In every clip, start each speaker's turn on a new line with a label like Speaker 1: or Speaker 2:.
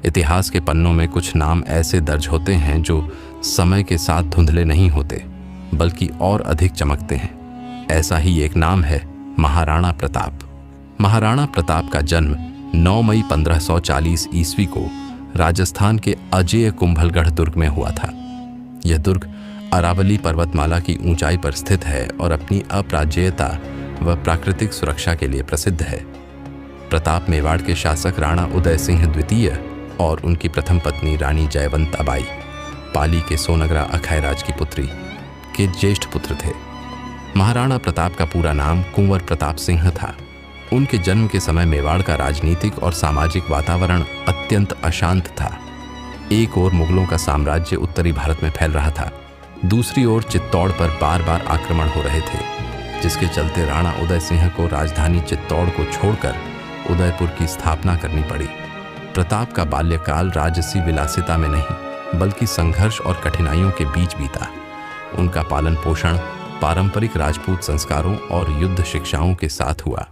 Speaker 1: इतिहास के पन्नों में कुछ नाम ऐसे दर्ज होते हैं जो समय के साथ धुंधले नहीं होते, बल्कि और अधिक चमकते हैं। ऐसा ही एक नाम है महाराणा प्रताप। महाराणा प्रताप का जन्म 9 मई 1540 ईस्वी को राजस्थान के अजेय कुंभलगढ़ दुर्ग में हुआ था। यह दुर्ग अरावली पर्वतमाला की ऊंचाई पर स्थित है और अपनी अपराजेयता व प्राकृतिक सुरक्षा के लिए प्रसिद्ध है। प्रताप मेवाड़ के शासक राणा उदय सिंह द्वितीय और उनकी प्रथम पत्नी रानी जयवंताबाई, पाली के सोनगरा अखायराज की पुत्री, के ज्येष्ठ पुत्र थे। महाराणा प्रताप का पूरा नाम कुंवर प्रताप सिंह था। उनके जन्म के समय मेवाड़ का राजनीतिक और सामाजिक वातावरण अत्यंत अशांत था। एक ओर मुगलों का साम्राज्य उत्तरी भारत में फैल रहा था, दूसरी ओर चित्तौड़ पर बार बार आक्रमण हो रहे थे, जिसके चलते राणा उदय सिंह को राजधानी चित्तौड़ को छोड़कर उदयपुर की स्थापना करनी पड़ी। प्रताप का बाल्यकाल राजसी विलासिता में नहीं, बल्कि संघर्ष और कठिनाइयों के बीच बीता। उनका पालन पोषण पारंपरिक राजपूत संस्कारों और युद्ध शिक्षाओं के साथ हुआ।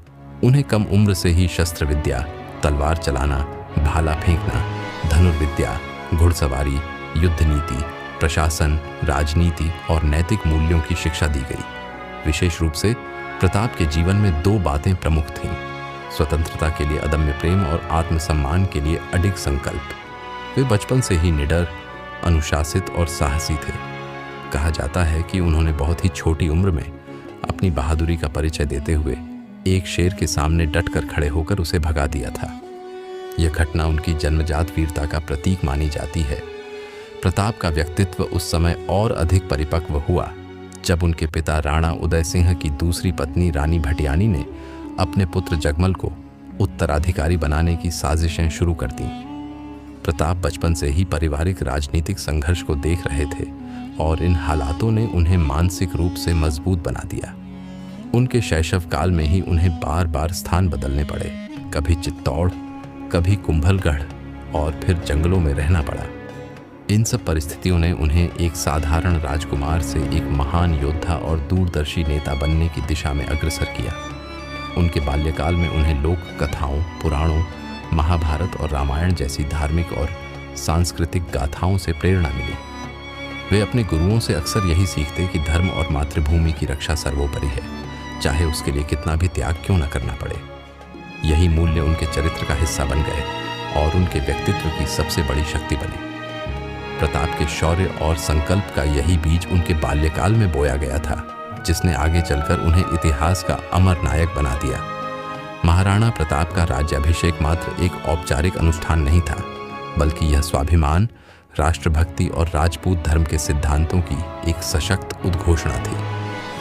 Speaker 1: उन्हें कम उम्र से ही शस्त्र विद्या, तलवार चलाना, भाला फेंकना, धनुर्विद्या, घुड़सवारी, युद्ध नीति, प्रशासन, राजनीति और नैतिक मूल्यों की शिक्षा दी गई। विशेष रूप से प्रताप के जीवन में 2 बातें प्रमुख थीं: स्वतंत्रता के लिए अदम्य प्रेम और आत्मसम्मान के लिए अडिग संकल्प। वे बचपन से ही निडर, अनुशासित और साहसी थे। कहा जाता है कि उन्होंने बहुत ही छोटी उम्र में अपनी बहादुरी का परिचय देते हुए एक शेर के सामने डटकर खड़े होकर उसे भगा दिया था। यह घटना उनकी जन्मजात वीरता का प्रतीक मानी जाती है। प्रताप का व्यक्तित्व उस समय और अधिक परिपक्व हुआ जब उनके पिता राणा उदय सिंह की दूसरी पत्नी रानी भटियानी ने अपने पुत्र जगमल को उत्तराधिकारी बनाने की साजिशें शुरू कर दी। प्रताप बचपन से ही पारिवारिक राजनीतिक संघर्ष को देख रहे थे और इन हालातों ने उन्हें मानसिक रूप से मजबूत बना दिया। उनके शैशव काल में ही उन्हें बार बार स्थान बदलने पड़े, कभी चित्तौड़, कभी कुंभलगढ़ और फिर जंगलों में रहना पड़ा। इन सब परिस्थितियों ने उन्हें एक साधारण राजकुमार से एक महान योद्धा और दूरदर्शी नेता बनने की दिशा में अग्रसर किया। उनके बाल्यकाल में उन्हें लोक कथाओं, पुराणों, महाभारत और रामायण जैसी धार्मिक और सांस्कृतिक गाथाओं से प्रेरणा मिली। वे अपने गुरुओं से अक्सर यही सीखते कि धर्म और मातृभूमि की रक्षा सर्वोपरि है, चाहे उसके लिए कितना भी त्याग क्यों न करना पड़े। यही मूल्य उनके चरित्र का हिस्सा बन गए और उनके व्यक्तित्व की सबसे बड़ी शक्ति बने। प्रताप के शौर्य और संकल्प का यही बीज उनके बाल्यकाल में बोया गया था, जिसने आगे चलकर उन्हें इतिहास का अमर नायक बना दिया। महाराणा प्रताप का राज्याभिषेक मात्र एक औपचारिक अनुष्ठान नहीं था, बल्कि यह स्वाभिमान, राष्ट्रभक्ति और राजपूत धर्म के सिद्धांतों की एक सशक्त उद्घोषणा थी।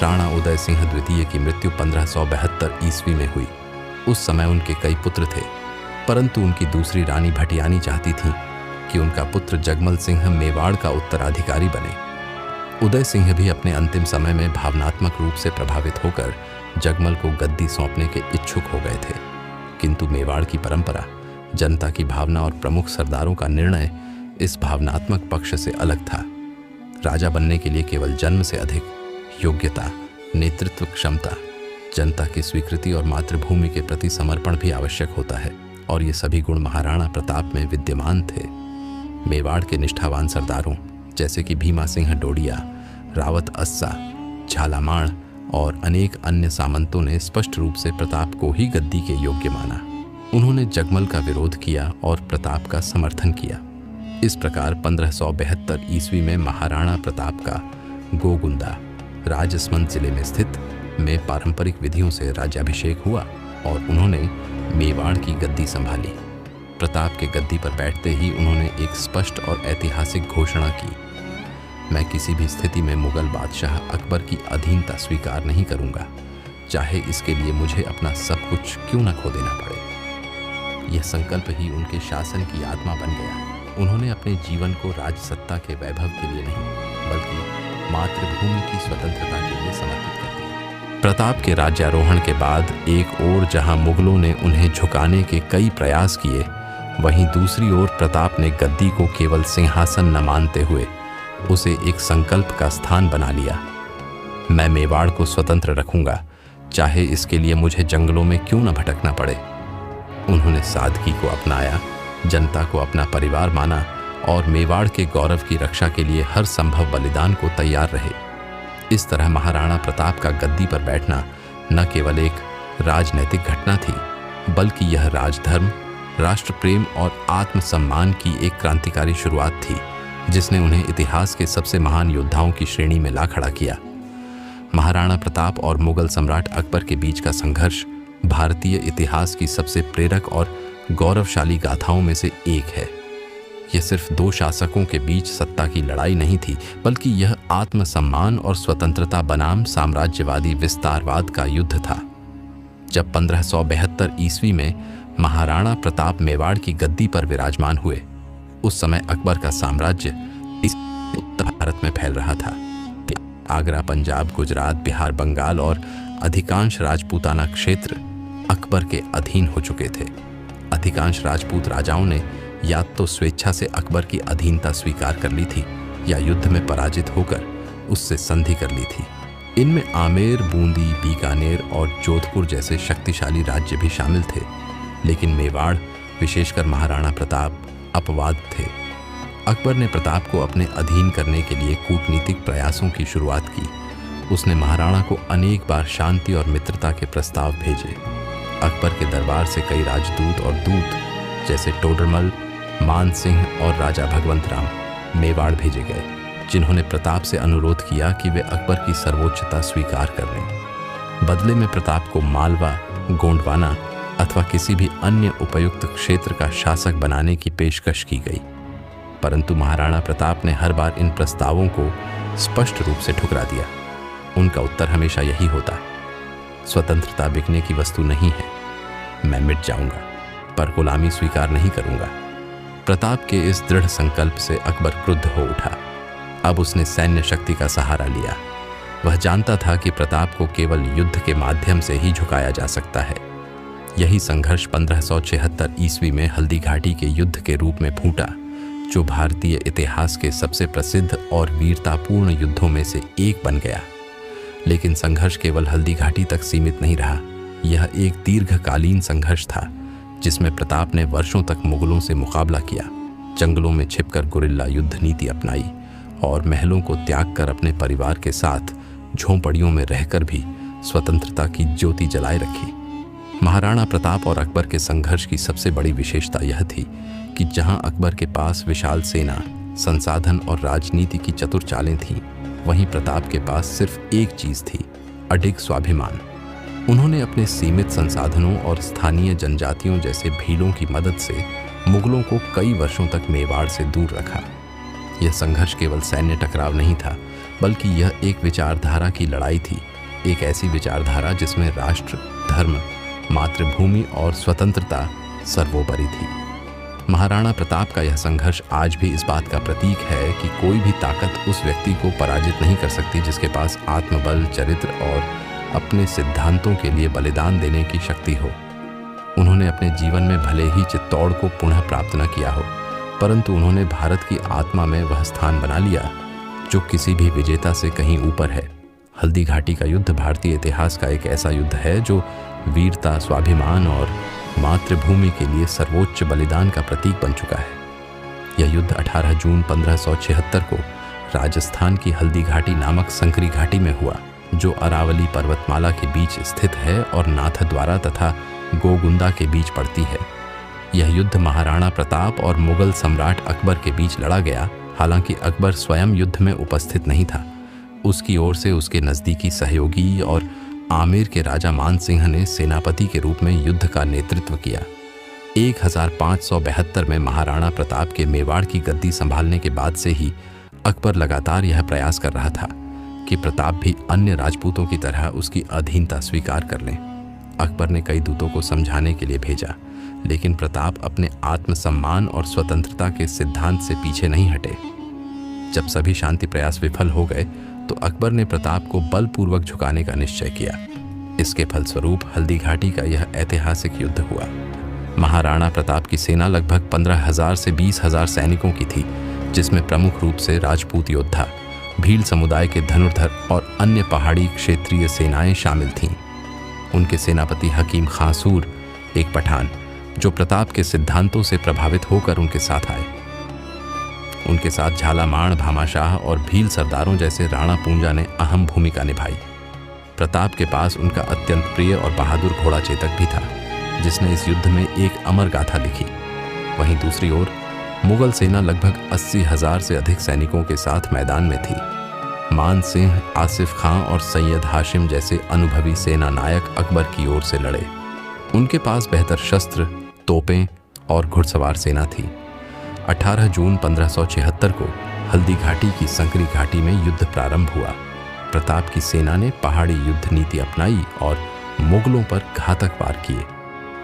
Speaker 1: राणा उदय सिंह द्वितीय की मृत्यु 1572 ईस्वी में हुई। उस समय उनके कई पुत्र थे, परंतु उनकी दूसरी रानी भटियानी चाहती थी कि उनका पुत्र जगमल सिंह मेवाड़ का उत्तराधिकारी बने। उदय सिंह भी अपने अंतिम समय में भावनात्मक रूप से प्रभावित होकर जगमल को गद्दी सौंपने के इच्छुक हो गए थे, किंतु मेवाड़ की परंपरा, जनता की भावना और प्रमुख सरदारों का निर्णय इस भावनात्मक पक्ष से अलग था। राजा बनने के लिए केवल जन्म से अधिक योग्यता, नेतृत्व क्षमता, जनता की स्वीकृति और मातृभूमि के प्रति समर्पण भी आवश्यक होता है, और ये सभी गुण महाराणा प्रताप में विद्यमान थे। मेवाड़ के निष्ठावान सरदारों जैसे कि भीमा सिंह डोडिया, रावत अस्सा, झालामाड़ और अनेक अन्य सामंतों ने स्पष्ट रूप से प्रताप को ही गद्दी के योग्य माना। उन्होंने जगमल का विरोध किया और प्रताप का समर्थन किया। इस प्रकार 1572 ईस्वी में महाराणा प्रताप का गोगुंदा, राजसमंद जिले में स्थित में पारंपरिक विधियों से राज्याभिषेक हुआ और उन्होंने मेवाड़ की गद्दी संभाली। प्रताप के गद्दी पर बैठते ही उन्होंने एक स्पष्ट और ऐतिहासिक घोषणा की: मैं किसी भी स्थिति में मुगल बादशाह अकबर की अधीनता स्वीकार नहीं करूंगा, चाहे इसके लिए मुझे अपना सब कुछ क्यों न खो देना पड़े। यह संकल्प ही उनके शासन की आत्मा बन गया। उन्होंने अपने जीवन को राजसत्ता के वैभव के लिए नहीं, बल्कि मातृभूमि की स्वतंत्रता के लिए समर्पित कर दिया। प्रताप के राज्यारोहण के बाद एक ओर जहां मुगलों ने उन्हें झुकाने के कई प्रयास किए, वहीं दूसरी ओर प्रताप ने गद्दी को केवल सिंहासन न मानते हुए उसे एक संकल्प का स्थान बना लिया। मैं मेवाड़ को स्वतंत्र रखूंगा, चाहे इसके लिए मुझे जंगलों में क्यों न भटकना पड़े। उन्होंने सादगी को अपनाया, जनता को अपना परिवार माना और मेवाड़ के गौरव की रक्षा के लिए हर संभव बलिदान को तैयार रहे। इस तरह महाराणा प्रताप का गद्दी पर बैठना न केवल एक राजनैतिक घटना थी, बल्कि यह राजधर्म, राष्ट्र प्रेम और आत्मसम्मान की एक क्रांतिकारी शुरुआत थी, जिसने उन्हें इतिहास के सबसे महान योद्धाओं की श्रेणी में ला खड़ा किया। महाराणा प्रताप और मुगल सम्राट अकबर के बीच का संघर्ष भारतीय इतिहास की सबसे प्रेरक और गौरवशाली गाथाओं में से एक है। यह सिर्फ दो शासकों के बीच सत्ता की लड़ाई नहीं थी, बल्कि यह आत्मसम्मान और स्वतंत्रता बनाम साम्राज्यवादी विस्तारवाद का युद्ध था। जब 1572 ईस्वी में महाराणा प्रताप मेवाड़ की गद्दी पर विराजमान हुए, उस समय अकबर का साम्राज्य इस उत्तर भारत में फैल रहा था। आगरा, पंजाब, गुजरात, बिहार, बंगाल और अधिकांश राजपूताना क्षेत्र अकबर के अधीन हो चुके थे। अधिकांश राजपूत राजाओं ने या तो स्वेच्छा से अकबर की अधीनता स्वीकार कर ली थी या युद्ध में पराजित होकर उससे संधि कर ली थी। इनमें आमेर, बूंदी, बीकानेर और जोधपुर जैसे शक्तिशाली राज्य भी शामिल थे, लेकिन मेवाड़, विशेषकर महाराणा प्रताप, अपवाद थे। अकबर ने प्रताप को अपने अधीन करने के लिए कूटनीतिक प्रयासों की शुरुआत की। उसने महाराणा को अनेक बार शांति और मित्रता के प्रस्ताव भेजे। अकबर के दरबार से कई राजदूत और दूत जैसे टोडरमल, मान सिंह और राजा भगवंत राम मेवाड़ भेजे गए, जिन्होंने प्रताप से अनुरोध किया कि वे अकबर की सर्वोच्चता स्वीकार कर लें। बदले में प्रताप को मालवा, गोंडवाना अथवा किसी भी अन्य उपयुक्त क्षेत्र का शासक बनाने की पेशकश की गई, परंतु महाराणा प्रताप ने हर बार इन प्रस्तावों को स्पष्ट रूप से ठुकरा दिया। उनका उत्तर हमेशा यही होता, स्वतंत्रता बिकने की वस्तु नहीं है, मैं मिट जाऊंगा पर गुलामी स्वीकार नहीं करूंगा। प्रताप के इस दृढ़ संकल्प से अकबर क्रुद्ध हो उठा। अब उसने सैन्य शक्ति का सहारा लिया। वह जानता था कि प्रताप को केवल युद्ध के माध्यम से ही झुकाया जा सकता है। यही संघर्ष 1576 ईस्वी में हल्दी घाटी के युद्ध के रूप में फूटा, जो भारतीय इतिहास के सबसे प्रसिद्ध और वीरतापूर्ण युद्धों में से एक बन गया। लेकिन संघर्ष केवल हल्दी घाटी तक सीमित नहीं रहा। यह एक दीर्घकालीन संघर्ष था, जिसमें प्रताप ने वर्षों तक मुगलों से मुकाबला किया, जंगलों में छिपकर गुरिल्ला युद्ध नीति अपनाई और महलों को त्याग कर अपने परिवार के साथ झोंपड़ियों में रहकर भी स्वतंत्रता की ज्योति जलाए रखी। महाराणा प्रताप और अकबर के संघर्ष की सबसे बड़ी विशेषता यह थी कि जहां अकबर के पास विशाल सेना, संसाधन और राजनीति की चतुर चालें थीं, वहीं प्रताप के पास सिर्फ एक चीज थी, अडिग स्वाभिमान। उन्होंने अपने सीमित संसाधनों और स्थानीय जनजातियों जैसे भीलों की मदद से मुगलों को कई वर्षों तक मेवाड़ से दूर रखा। यह संघर्ष केवल सैन्य टकराव नहीं था, बल्कि यह एक विचारधारा की लड़ाई थी, एक ऐसी विचारधारा जिसमें राष्ट्र, धर्म, मातृभूमि और स्वतंत्रता सर्वोपरि थी। महाराणा प्रताप का यह संघर्ष आज भी इस बात का प्रतीक है कि कोई भी ताकत उस व्यक्ति को पराजित नहीं कर सकती जिसके पास आत्मबल, चरित्र और अपने सिद्धांतों के लिए बलिदान देने की शक्ति हो। उन्होंने अपने जीवन में भले ही चित्तौड़ को पुनः प्राप्त न किया हो, परंतु उन्होंने भारत की आत्मा में वह स्थान बना लिया जो किसी भी विजेता से कहीं ऊपर है। हल्दी घाटी का युद्ध भारतीय इतिहास का एक ऐसा युद्ध है जो वीरता, स्वाभिमान और मातृभूमि के लिए सर्वोच्च बलिदान का प्रतीक बन चुका है। यह युद्ध 18 जून 1576 को राजस्थान की हल्दी घाटी नामक संकरी घाटी में हुआ, जो अरावली पर्वतमाला के बीच स्थित है और नाथद्वारा तथा गोगुंदा के बीच पड़ती है। यह युद्ध महाराणा प्रताप और मुगल सम्राट अकबर के बीच लड़ा गया। हालांकि अकबर स्वयं युद्ध में उपस्थित नहीं था, उसकी ओर से उसके नज़दीकी सहयोगी और आमेर के राजा मान सिंह ने सेनापति के रूप में युद्ध का नेतृत्व किया। 1572 में महाराणा प्रताप के मेवाड़ की गद्दी संभालने के बाद से ही अकबर लगातार यह प्रयास कर रहा था कि प्रताप भी अन्य राजपूतों की तरह उसकी अधीनता स्वीकार कर लें। अकबर ने कई दूतों को समझाने के लिए भेजा, लेकिन प्रताप अपने आत्मसम्मान और स्वतंत्रता के सिद्धांत से पीछे नहीं हटे। जब सभी शांति प्रयास विफल हो गए तो अकबर ने प्रताप को बलपूर्वक झुकाने का निश्चय किया। इसके फलस्वरूप हल्दी घाटी का यह ऐतिहासिक युद्ध हुआ। महाराणा प्रताप की सेना लगभग 15,000 से 20,000 सैनिकों की थी, जिसमें प्रमुख रूप से राजपूत योद्धा, भील समुदाय के धनुर्धर और अन्य पहाड़ी क्षेत्रीय सेनाएं शामिल थीं। उनके सेनापति हकीम खां सूर एक पठान, जो प्रताप के सिद्धांतों से प्रभावित होकर उनके साथ आए। उनके साथ झालामाण, भामाशाह और भील सरदारों जैसे राणा पूंजा ने अहम भूमिका निभाई। प्रताप के पास उनका अत्यंत प्रिय और बहादुर घोड़ा चेतक भी था, जिसने इस युद्ध में एक अमर गाथा लिखी। वहीं दूसरी ओर मुगल सेना लगभग 80,000 से अधिक सैनिकों के साथ मैदान में थी। मान सिंह, आसिफ खां और सैयद हाशिम जैसे अनुभवी सेना नायक अकबर की ओर से लड़े। उनके पास बेहतर शस्त्र, तोपें और घुड़सवार सेना थी। 18 जून 1576 को हल्दी घाटी की संकरी घाटी में युद्ध प्रारंभ हुआ। प्रताप की सेना ने पहाड़ी युद्ध नीति अपनाई और मुगलों पर घातक वार किए।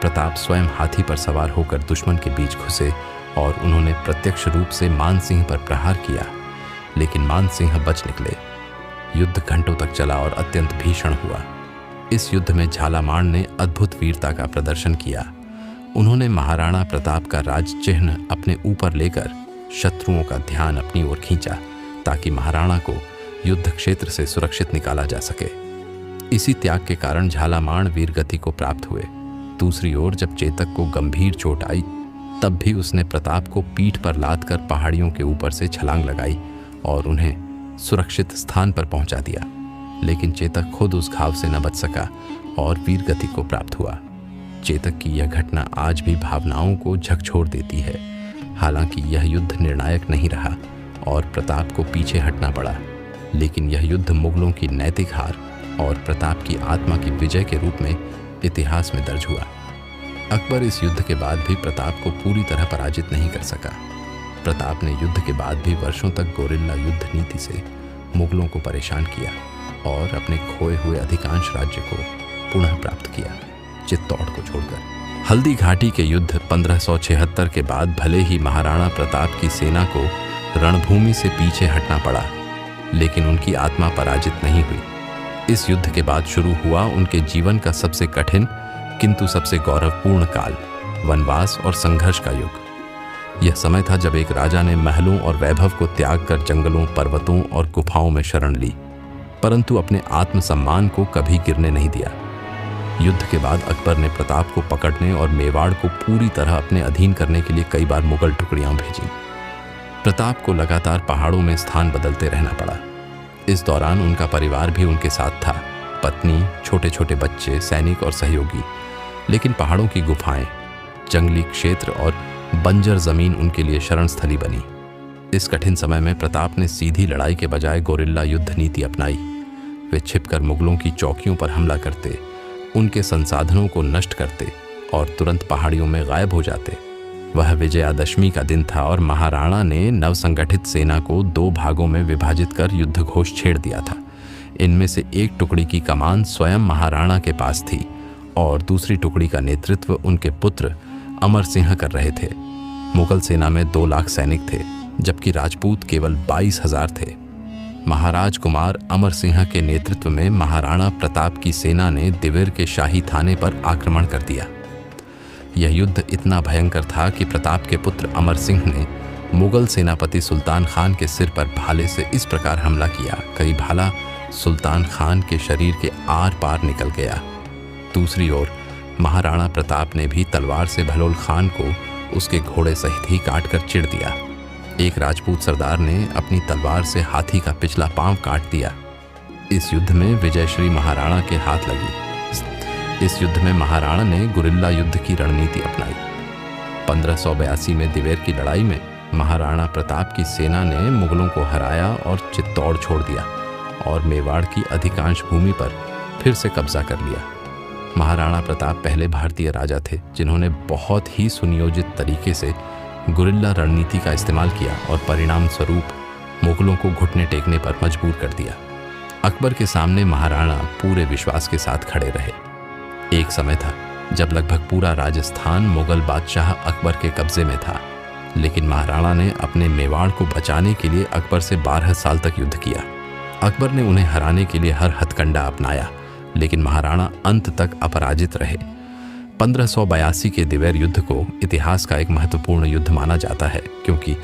Speaker 1: प्रताप स्वयं हाथी पर सवार होकर दुश्मन के बीच घुसे और उन्होंने प्रत्यक्ष रूप से मान सिंह पर प्रहार किया, लेकिन मान सिंह बच निकले। युद्ध घंटों तक चला और अत्यंत भीषण हुआ। इस युद्ध में झालामाण ने अद्भुत वीरता का प्रदर्शन किया। उन्होंने महाराणा प्रताप का राज चिन्ह अपने ऊपर लेकर शत्रुओं का ध्यान अपनी ओर खींचा, ताकि महाराणा को युद्ध क्षेत्र से सुरक्षित निकाला जा सके। इसी त्याग के कारण झालामाण वीरगति को प्राप्त हुए। दूसरी ओर जब चेतक को गंभीर चोट आई, तब भी उसने प्रताप को पीठ पर लाद कर पहाड़ियों के ऊपर से छलांग लगाई और उन्हें सुरक्षित स्थान पर पहुंचा दिया। लेकिन चेतक खुद उस घाव से न बच सका और वीरगति को प्राप्त हुआ। चेतक की यह घटना आज भी भावनाओं को झकझोर देती है। हालांकि यह युद्ध निर्णायक नहीं रहा और प्रताप को पीछे हटना पड़ा, लेकिन यह युद्ध मुगलों की नैतिक हार और प्रताप की आत्मा की विजय के रूप में इतिहास में दर्ज हुआ। अकबर इस युद्ध के बाद भी प्रताप को पूरी तरह पराजित नहीं कर सका। प्रताप ने युद्ध के बाद भी वर्षों तक गोरिल्ला युद्ध नीति से मुगलों को परेशान किया और अपने खोए हुए अधिकांश राज्य को पुनः प्राप्त किया, चित्तौड़ को छोड़कर। हल्दी घाटी के युद्ध 1576 के बाद भले ही महाराणा प्रताप की सेना को रणभूमि से पीछे हटना पड़ा, लेकिन उनकी आत्मा पराजित नहीं हुई। इस युद्ध के बाद शुरू हुआ उनके जीवन का सबसे कठिन किंतु सबसे गौरवपूर्ण काल, वनवास और संघर्ष का युग। यह समय था जब एक राजा ने महलों और वैभव को त्याग कर जंगलों, पर्वतों और गुफाओं में शरण ली, परंतु अपने आत्मसम्मान को कभी गिरने नहीं दिया। युद्ध के बाद अकबर ने प्रताप को पकड़ने और मेवाड़ को पूरी तरह अपने अधीन करने के लिए कई बार मुगल टुकड़ियां भेजी। प्रताप को लगातार पहाड़ों में स्थान बदलते रहना पड़ा। इस दौरान उनका परिवार भी उनके साथ था, पत्नी, छोटे छोटे बच्चे, सैनिक और सहयोगी। लेकिन पहाड़ों की गुफाएं, जंगली क्षेत्र और बंजर जमीन उनके लिए शरण स्थली बनी। इस कठिन समय में प्रताप ने सीधी लड़ाई के बजाय गोरिल्ला युद्ध नीति अपनाई। वे छिपकर मुगलों की चौकियों पर हमला करते, उनके संसाधनों को नष्ट करते और तुरंत पहाड़ियों में गायब हो जाते। वह विजयादशमी का दिन था और महाराणा ने नवसंगठित सेना को 2 भागों में विभाजित कर युद्ध घोष छेड़ दिया था। इनमें से एक टुकड़ी की कमान स्वयं महाराणा के पास थी और दूसरी टुकड़ी का नेतृत्व उनके पुत्र अमर सिंह कर रहे थे। मुगल सेना में 2 लाख सैनिक थे, जबकि राजपूत केवल 22,000 थे। महाराज कुमार अमर सिंह के नेतृत्व में महाराणा प्रताप की सेना ने दिवेर के शाही थाने पर आक्रमण कर दिया। यह युद्ध इतना भयंकर था कि प्रताप के पुत्र अमर सिंह ने मुगल सेनापति सुल्तान खान के सिर पर भाले से इस प्रकार हमला किया, कई भाला सुल्तान खान के शरीर के आर पार निकल गया। दूसरी ओर महाराणा प्रताप ने भी तलवार से भलोल खान को उसके घोड़े सहित ही काटकर चिढ़ दिया। एक राजपूत सरदार ने अपनी तलवार से हाथी का पिछला पांव काट दिया। इस युद्ध में विजय श्री महाराणा के हाथ लगी। इस युद्ध में महाराणा ने गुरिल्ला युद्ध की रणनीति अपनाई। 1582 में दिवेर की लड़ाई में महाराणा प्रताप की सेना ने मुगलों को हराया और चित्तौड़ छोड़ दिया और मेवाड़ की अधिकांश भूमि पर फिर से कब्जा कर लिया। महाराणा प्रताप पहले भारतीय राजा थे जिन्होंने बहुत ही सुनियोजित तरीके से गुरिल्ला रणनीति का इस्तेमाल किया और परिणाम स्वरूप मुगलों को घुटने टेकने पर मजबूर कर दिया। अकबर के सामने महाराणा पूरे विश्वास के साथ खड़े रहे। एक समय था जब लगभग पूरा राजस्थान मुगल बादशाह अकबर के कब्जे में था, लेकिन महाराणा ने अपने मेवाड़ को बचाने के लिए अकबर से 12 साल तक युद्ध किया। अकबर ने उन्हें हराने के लिए हर हथकंडा अपनाया, लेकिन महाराणा अंत तक अपराजित रहे। 1582 के दिवेर युद्ध को इतिहास का एक महत्वपूर्ण युद्ध माना जाता है, क्योंकि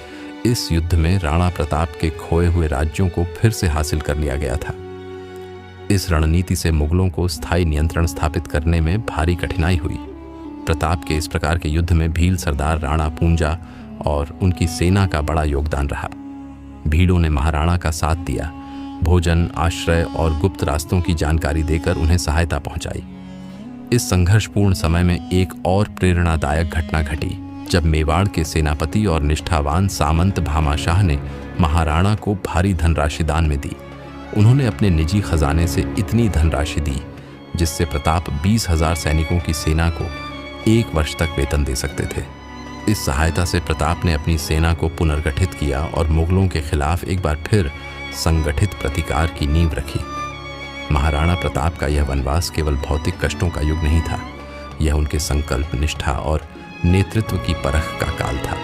Speaker 1: इस युद्ध में राणा प्रताप के खोए हुए राज्यों को फिर से हासिल कर लिया गया था। इस रणनीति से मुगलों को स्थायी नियंत्रण स्थापित करने में भारी कठिनाई हुई। प्रताप के इस प्रकार के युद्ध में भील सरदार राणा पूंजा और उनकी सेना का बड़ा योगदान रहा। भीलों ने महाराणा का साथ दिया, भोजन, आश्रय और गुप्त रास्तों की जानकारी देकर उन्हें सहायता पहुंचाई। इस संघर्षपूर्ण समय में एक और प्रेरणादायक घटना घटी जब मेवाड़ के सेनापति और निष्ठावान सामंत भामाशाह ने महाराणा को भारी धनराशि दान में दी। उन्होंने अपने निजी खजाने से इतनी धनराशि दी जिससे प्रताप 20,000 सैनिकों की सेना को 1 वर्ष तक वेतन दे सकते थे। इस सहायता से प्रताप ने अपनी सेना को पुनर्गठित किया और मुगलों के खिलाफ एक बार फिर संगठित प्रतिकार की नींव रखी। महाराणा प्रताप का यह वनवास केवल भौतिक कष्टों का युग नहीं था, यह उनके संकल्प, निष्ठा और नेतृत्व की परख का काल था।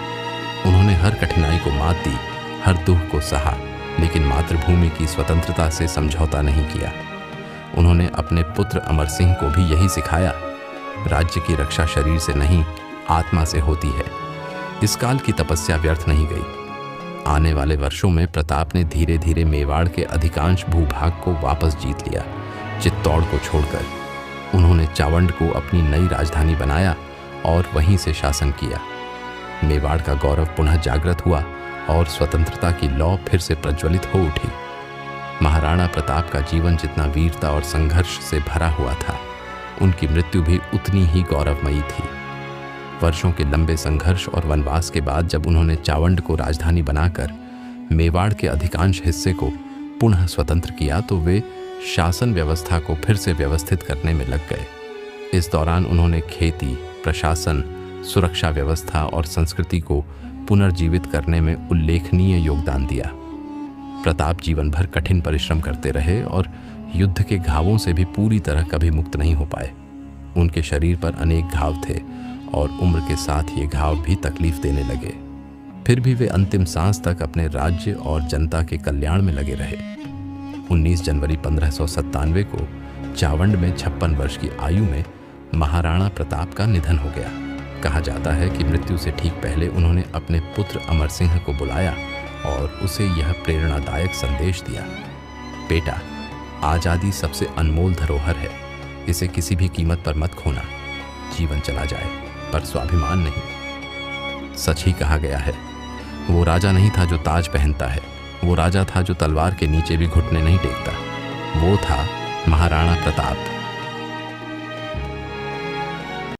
Speaker 1: उन्होंने हर कठिनाई को मात दी, हर दुख को सहा, लेकिन मातृभूमि की स्वतंत्रता से समझौता नहीं किया। उन्होंने अपने पुत्र अमर सिंह को भी यही सिखाया, राज्य की रक्षा शरीर से नहीं, आत्मा से होती है। इस काल की तपस्या व्यर्थ नहीं गई। आने वाले वर्षों में प्रताप ने धीरे धीरे मेवाड़ के अधिकांश भूभाग को वापस जीत लिया। चित्तौड़ को छोड़कर उन्होंने चावंड को अपनी नई राजधानी बनाया और वहीं से शासन किया। मेवाड़ का गौरव पुनः जागृत हुआ और स्वतंत्रता की लौ फिर से प्रज्वलित हो उठी। महाराणा प्रताप का जीवन जितना वीरता और संघर्ष से भरा हुआ था, उनकी मृत्यु भी उतनी ही गौरवमयी थी। वर्षों के लंबे संघर्ष और वनवास के बाद जब उन्होंने चावंड को राजधानी बनाकर मेवाड़ के अधिकांश हिस्से को पुनः स्वतंत्र किया तो वे शासन व्यवस्था को फिर से व्यवस्थित करने में लग गए। इस दौरान उन्होंने खेती, प्रशासन, सुरक्षा व्यवस्था और संस्कृति को पुनर्जीवित करने में उल्लेखनीय योगदान दिया। प्रताप जीवन भर कठिन परिश्रम करते रहे और युद्ध के घावों से भी पूरी तरह कभी मुक्त नहीं हो पाए। उनके शरीर पर अनेक घाव थे और उम्र के साथ ये घाव भी तकलीफ देने लगे। फिर भी वे अंतिम सांस तक अपने राज्य और जनता के कल्याण में लगे रहे। 19 जनवरी 1597 को चावंड में 56 वर्ष की आयु में महाराणा प्रताप का निधन हो गया। कहा जाता है कि मृत्यु से ठीक पहले उन्होंने अपने पुत्र अमर सिंह को बुलाया और उसे यह प्रेरणादायक संदेश दिया, बेटा, आज़ादी सबसे अनमोल धरोहर है, इसे किसी भी कीमत पर मत खोना। जीवन चला जाए पर स्वाभिमान नहीं। सच ही कहा गया है, वो राजा नहीं था जो ताज पहनता है, वो राजा था जो तलवार के नीचे भी घुटने नहीं टेकता। वो था महाराणा प्रताप।